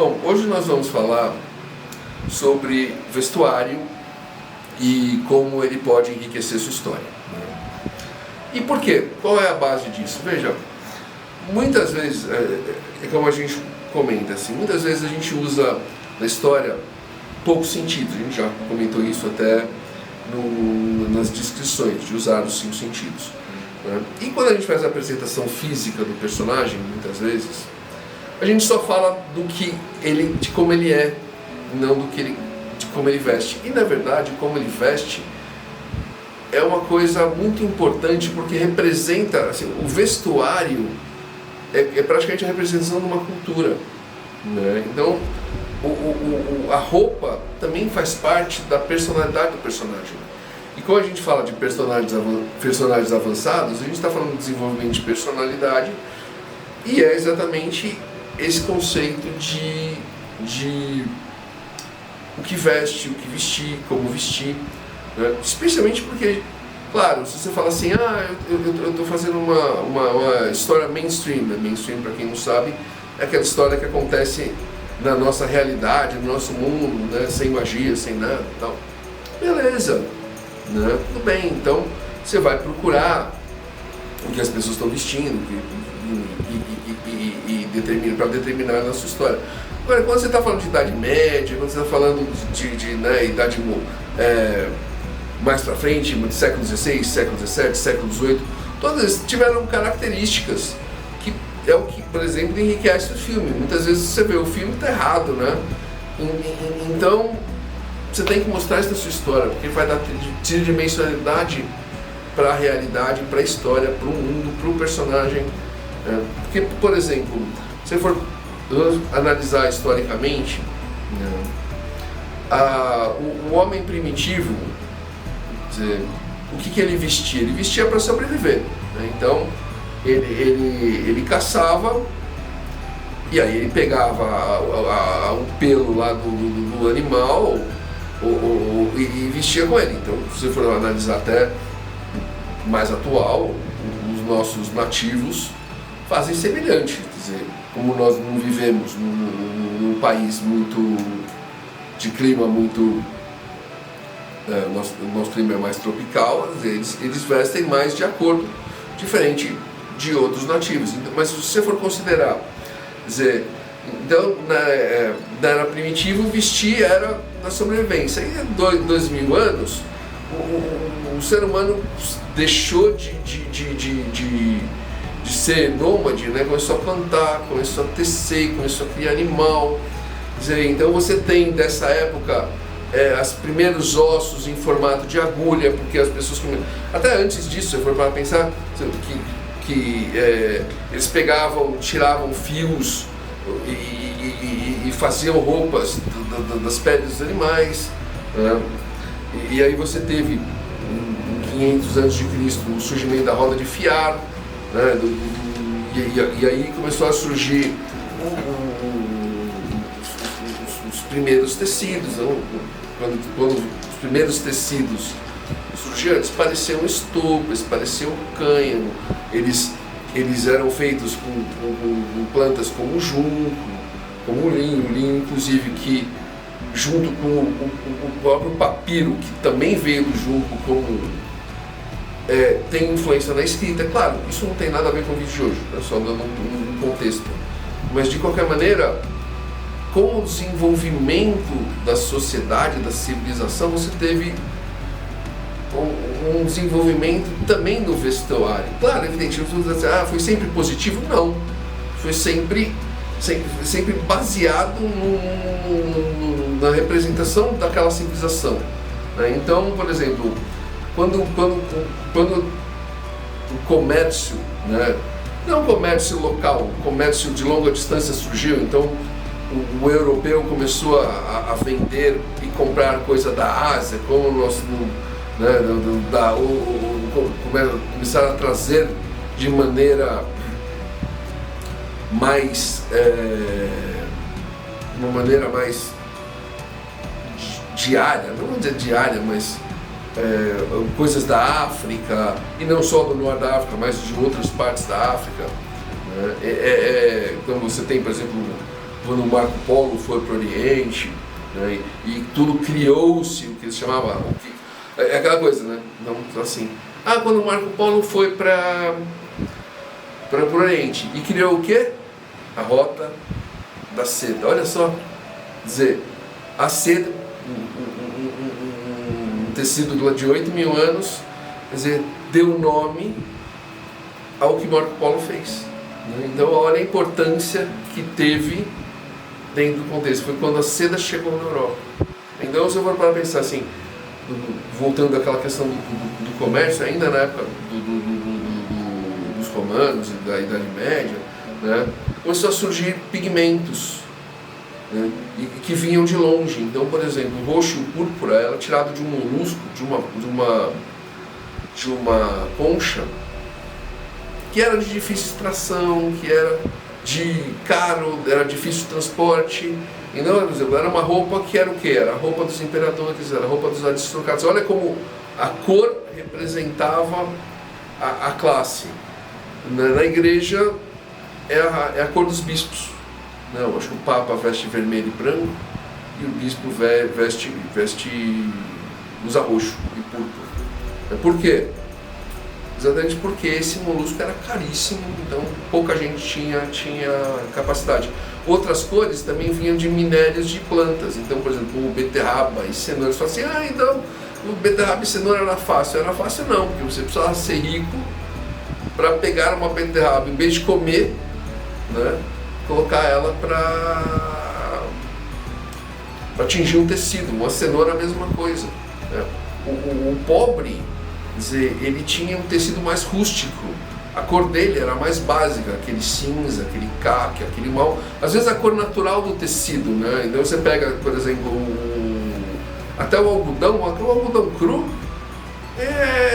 Bom, hoje nós vamos falar sobre vestuário e como ele pode enriquecer sua história. E por quê? Qual é a base disso? Veja, muitas vezes, é como a gente comenta assim, muitas vezes a gente usa na história poucos sentidos. A gente já comentou isso até nas descrições, de usar os 5 sentidos. E quando a gente faz a apresentação física do personagem, muitas vezes, a gente só fala de como ele é, não de como ele veste. E na verdade, como ele veste é uma coisa muito importante, porque representa, assim, o vestuário é praticamente a representação de uma cultura, né? Então, a roupa também faz parte da personalidade do personagem. E quando a gente fala de personagens avançados, a gente está falando de desenvolvimento de personalidade, e é exatamente esse conceito de o que veste, o que vestir, como vestir, né? Especialmente porque, claro, se você fala assim, eu estou fazendo uma história mainstream, né? Mainstream, para quem não sabe, é aquela história que acontece na nossa realidade, no nosso mundo, né? Sem magia, sem nada e tal. Beleza, né? Tudo bem, então você vai procurar o que as pessoas estão vestindo para determinar a sua história. Agora, quando você está falando de Idade Média, quando você está falando de idade mais para frente, de século XVI, século XVII, século XVIII, todas tiveram características que é o que, por exemplo, enriquece o filme. Muitas vezes você vê o filme e está errado, né? Então, você tem que mostrar isso na sua história, porque vai dar tridimensionalidade para a realidade, para a história, para o mundo, para o personagem. Porque, por exemplo, se for analisar historicamente, o homem primitivo, dizer, o que ele vestia? Ele vestia para sobreviver, né? Então ele caçava, e aí ele pegava o pelo lá do animal e vestia com ele. Então, se você for analisar até mais atual, os nossos nativos fazem semelhante. Quer dizer, como nós não vivemos num país de clima muito... nosso clima é mais tropical, eles vestem mais de acordo, diferente de outros nativos. Mas se você for considerar, quer dizer, então, na era primitiva, vestir era da sobrevivência. E há 2000 anos, o ser humano deixou de ser nômade, né? Começou a plantar, começou a tecer, começou a criar animal. Quer dizer, então você tem dessa época os primeiros ossos em formato de agulha, porque as pessoas até antes disso, se for para pensar que eles tiravam fios e faziam roupas das peles dos animais, né? E aí você teve em 500 anos de Cristo o surgimento da roda de fiar, né? E aí começou a surgir os primeiros tecidos, né? Quando os primeiros tecidos surgiram, eles pareciam estopa, eles pareciam cânhamo, eles eram feitos com plantas como junco, como linho inclusive que junto com o próprio papiro, que também veio do junco, tem influência na escrita. Claro, isso não tem nada a ver com o vídeo de hoje, é só dando um contexto. Mas de qualquer maneira, com o desenvolvimento da sociedade, da civilização, você teve um desenvolvimento também no vestuário. Claro, evidentemente, você vai dizer, foi sempre positivo? Não. Foi sempre baseado na representação daquela civilização, né? Então, por exemplo, quando o comércio, né, não o comércio local, o comércio de longa distância surgiu, então o europeu começou a vender e comprar coisa da Ásia, como nós, né, começaram a trazer de maneira mais uma maneira mais diária, não vou dizer diária, mas coisas da África, e não só do norte da África, mas de outras partes da África, né? Então você tem, por exemplo, quando o Marco Polo foi para o Oriente, né, e tudo criou-se, o que eles chamavam, é aquela coisa, né? Não assim. Quando o Marco Polo foi para o Oriente e criou o quê? A Rota da Seda. Olha só, dizer, a seda, um tecido de 8.000 anos, quer dizer, deu nome ao que Marco Polo fez. Então, olha a importância que teve dentro do contexto. Foi quando a seda chegou na Europa. Então, se eu for para pensar assim, voltando àquela questão do comércio, ainda na época dos romanos e da Idade Média, né, começou a surgir pigmentos, né, e que vinham de longe. Então, por exemplo, o roxo e o púrpura era tirado de um molusco, de uma concha, que era de difícil extração, que era de caro, era difícil transporte. Então, por exemplo, era uma roupa que era o quê? Era a roupa dos imperadores, era a roupa dos aristocratas. Olha como a cor representava a classe. Na igreja é a cor dos bispos. Não, acho que o Papa veste vermelho e branco e o bispo usa roxo e púrpura. Por quê? Exatamente porque esse molusco era caríssimo, então pouca gente tinha capacidade. Outras cores também vinham de minérios de plantas. Então, por exemplo, o beterraba e cenoura. Você fala assim, então o beterraba e cenoura era fácil. Era fácil não, porque você precisava ser rico para pegar uma beterraba, em vez de comer, né, colocar ela para tingir um tecido. Uma cenoura a mesma coisa, né? O pobre, quer dizer, ele tinha um tecido mais rústico. A cor dele era mais básica, aquele cinza, aquele caque, aquele mal. Às vezes a cor natural do tecido, né? Então você pega, por exemplo, até o algodão cru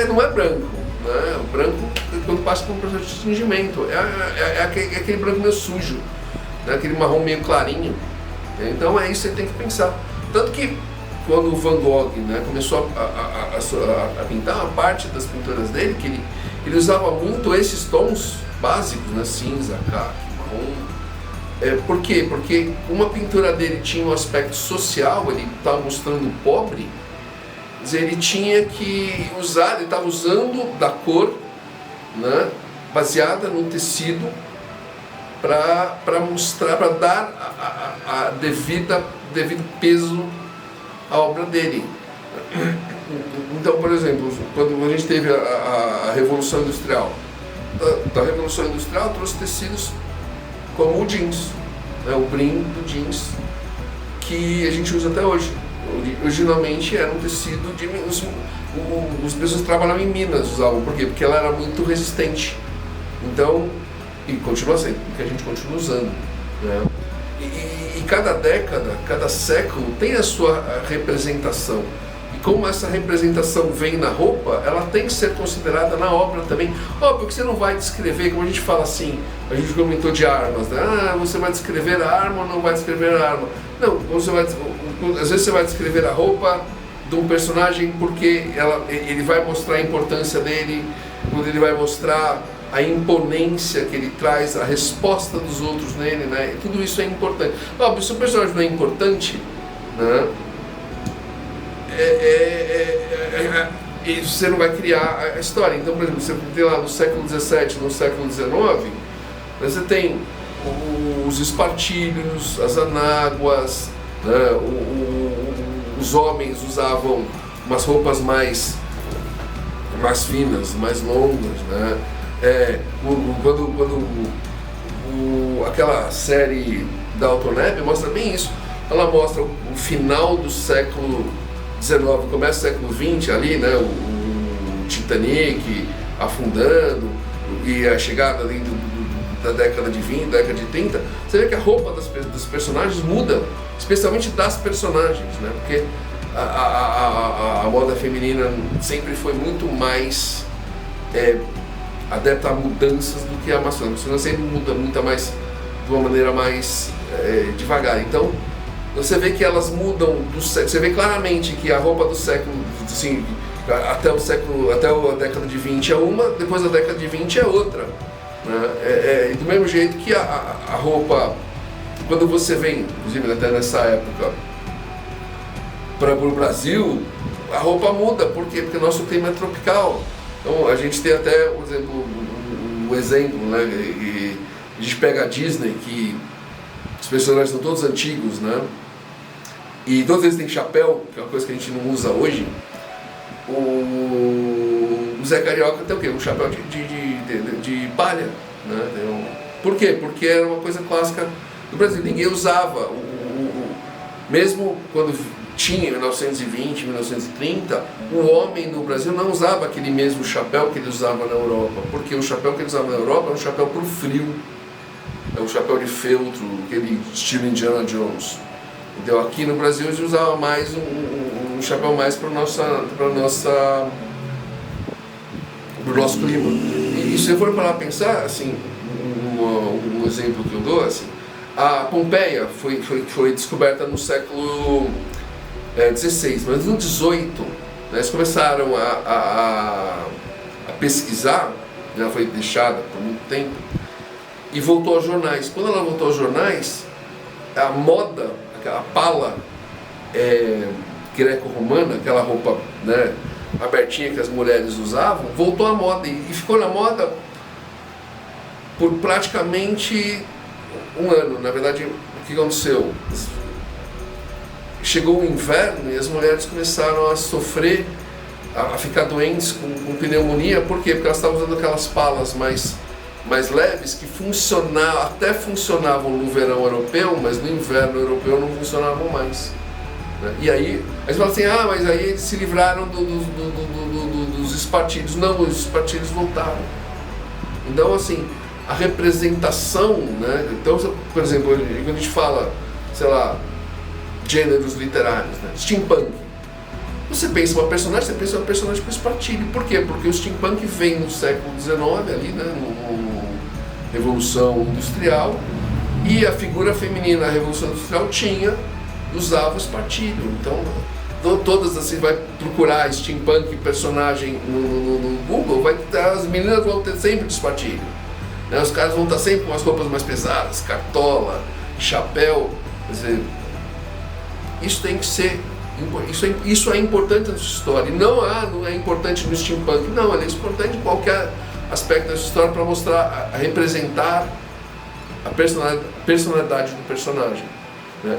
não é branco, né? O branco, quando passa por um processo de tingimento, é aquele branco meio sujo, né? Aquele marrom meio clarinho. Então é isso que você tem que pensar. Tanto que quando o Van Gogh, né, começou a pintar, a parte das pinturas dele, que ele usava muito esses tons básicos, né, cinza, caque, marrom. Por quê? Porque uma pintura dele tinha um aspecto social, ele estava mostrando o pobre, quer dizer, ele tinha que usar, ele estava usando da cor, né, baseada no tecido, para mostrar, para dar devido peso a obra dele. Então, por exemplo, quando a gente teve a Revolução Industrial, da Revolução Industrial trouxe tecidos como o jeans, né, o brim do jeans, que a gente usa até hoje. Originalmente era um tecido de... As pessoas que trabalhavam em Minas usavam, por quê? Porque ela era muito resistente. Então, e continua sendo, porque a gente continua usando, né? E cada década, cada século tem a sua representação. E como essa representação vem na roupa, ela tem que ser considerada na obra também. Porque você não vai descrever, como a gente fala assim, a gente comentou de armas, né? Você vai descrever a arma ou não vai descrever a arma? Não, às vezes você vai descrever a roupa de um personagem porque ele vai mostrar a importância dele, quando ele vai mostrar a imponência que ele traz, a resposta dos outros nele, né? Tudo isso é importante. Óbvio, se o personagem não é importante, né, e você não vai criar a história. Então, por exemplo, você tem lá no século XVII, no século XIX, você tem os espartilhos, as anáguas, né, os homens usavam umas roupas mais finas, mais longas, né? Aquela série Downton Abbey mostra bem isso. Ela mostra o final do século XIX, começa do século XX ali, né? O Titanic afundando e a chegada ali da década de 20, década de 30. Você vê que a roupa dos personagens muda, especialmente das personagens, né? Porque a moda feminina sempre foi muito mais adepta a mudanças do que a masculina. A masculina sempre muda muito mais, de uma maneira mais devagar. Então, você vê que elas mudam do século. Você vê claramente que a roupa do século, assim, até a década de 20 é uma, depois da década de 20 é outra, né? Do mesmo jeito que a roupa quando você vem, inclusive até nessa época, para o Brasil, a roupa muda. Por quê? Porque o nosso clima é tropical. Então a gente tem até, por exemplo, um exemplo, né? E a gente pega a Disney, que os personagens são todos antigos, né? E todos eles têm chapéu, que é uma coisa que a gente não usa hoje. O Zé Carioca tem o quê? Um chapéu de palha, né? Por quê? Porque era uma coisa clássica do Brasil. Ninguém usava. Mesmo quando tinha em 1920, 1930, o homem no Brasil não usava aquele mesmo chapéu que ele usava na Europa. Porque o chapéu que ele usava na Europa era um chapéu para o frio. É um chapéu de feltro, aquele estilo Indiana Jones. Então aqui no Brasil a gente usava mais um chapéu mais para o nosso clima. E se eu for parar a pensar, assim, um exemplo que eu dou, assim, a Pompeia foi descoberta no século XVI, mas no XVIII, né, eles começaram a pesquisar, já foi deixada por muito tempo, e voltou aos jornais. Quando ela voltou aos jornais, a moda, aquela pala greco-romana, aquela roupa, né, abertinha que as mulheres usavam, voltou à moda e ficou na moda por praticamente um ano. Na verdade, o que aconteceu? Chegou o inverno e as mulheres começaram a sofrer, a ficar doentes com pneumonia. Por quê? Porque elas estavam usando aquelas palas mais leves que até funcionavam no verão europeu, mas no inverno europeu não funcionavam mais. Né? E aí você fala assim, mas aí eles se livraram dos espartilhos. Não, os espartilhos voltaram. Então, assim, a representação, né? Então, por exemplo, quando a gente fala, sei lá, gêneros literários, né? Steampunk. Você pensa uma personagem com espartilho. Por quê? Porque o steampunk vem no século XIX, ali, né? Revolução Industrial, e a figura feminina na Revolução Industrial usava o espartilho. Então, todas assim, vai procurar steampunk personagem no Google, as meninas vão ter sempre de espartilho. Né? Os caras vão estar sempre com as roupas mais pesadas, cartola, chapéu. Quer dizer, isso tem que ser. Isso é importante na sua história. E não é importante no steampunk. Não, é importante em qualquer aspecto da sua história para mostrar, representar a personalidade do personagem. Né?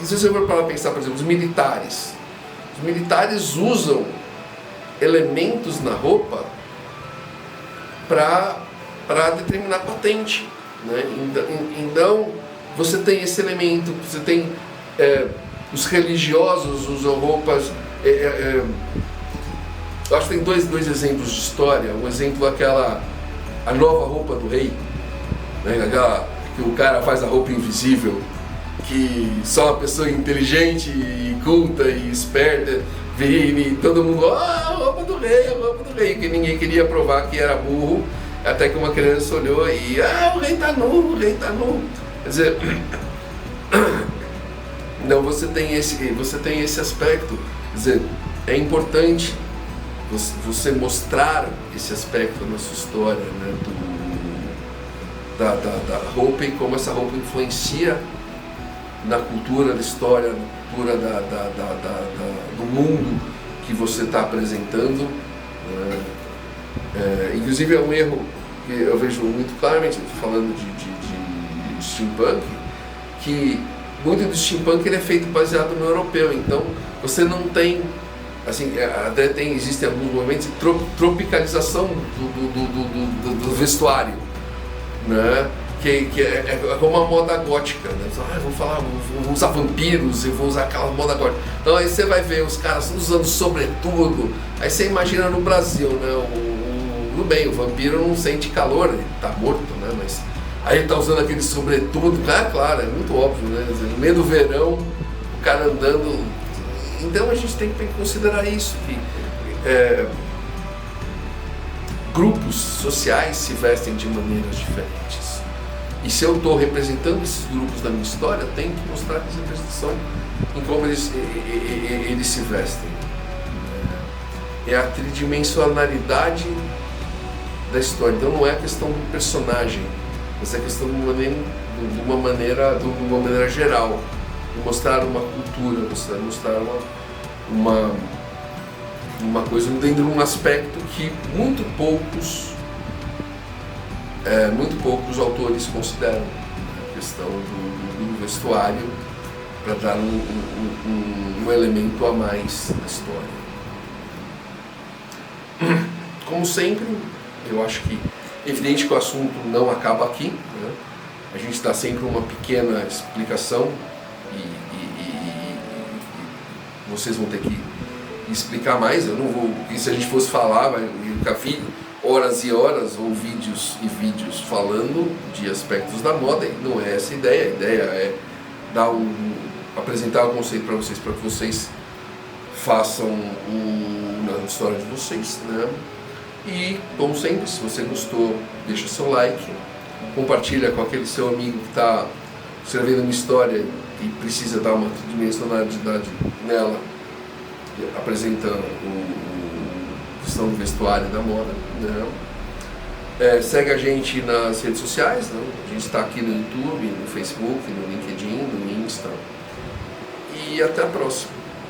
E se você for para pensar, por exemplo, os militares usam elementos na roupa para determinar patente. Né? Então, você tem esse elemento, você tem os religiosos usam roupas. Eu acho que tem dois exemplos de história. Um exemplo é a nova roupa do rei, né? Aquela que o cara faz a roupa invisível, que só uma pessoa inteligente e culta e esperta e todo mundo, a roupa do rei, que ninguém queria provar que era burro, até que uma criança olhou e, o rei tá nu. Quer dizer, então você tem esse aspecto. Quer dizer, é importante você mostrar esse aspecto na sua história, né, da roupa e como essa roupa influencia na cultura, na história, na cultura do mundo que você está apresentando. Inclusive é um erro que eu vejo muito claramente, falando de steampunk, que muito do steampunk ele é feito baseado no europeu. Então você não tem, assim, até existem alguns momentos de tropicalização do vestuário, né? Que é como uma moda gótica, né? Vou usar vampiros, eu vou usar aquela moda gótica. Então aí você vai ver os caras usando sobretudo. Aí você imagina no Brasil, né? Tudo bem, o vampiro não sente calor, ele tá morto, né? Mas aí ele tá usando aquele sobretudo, claro, é muito óbvio, né? No meio do verão, o cara andando. Então a gente tem que considerar isso, que grupos sociais se vestem de maneiras diferentes. E se eu estou representando esses grupos da minha história, eu tenho que mostrar essa representação em como eles se vestem. É a tridimensionalidade da história. Então não é a questão do personagem, mas é a questão do de uma maneira geral, mostrar uma cultura, mostrar uma coisa dentro de um aspecto que muito poucos autores consideram, a questão do vestuário, para dar um elemento a mais na história. Como sempre, eu acho que é evidente que o assunto não acaba aqui, né? A gente dá sempre uma pequena explicação e vocês vão ter que explicar mais. Eu não vou, porque se a gente fosse falar, vai ficar horas e horas ou vídeos e vídeos falando de aspectos da moda, e não é essa a ideia. A ideia é apresentar o conceito para que vocês façam na história de vocês, né? E, como sempre, se você gostou, deixa seu like, compartilha com aquele seu amigo que está escrevendo uma história e precisa dar uma dimensionalidade nela, apresentando a questão do vestuário e da moda, né? Segue a gente nas redes sociais, né? A gente está aqui no YouTube, no Facebook, no LinkedIn, no Insta. E até a próxima.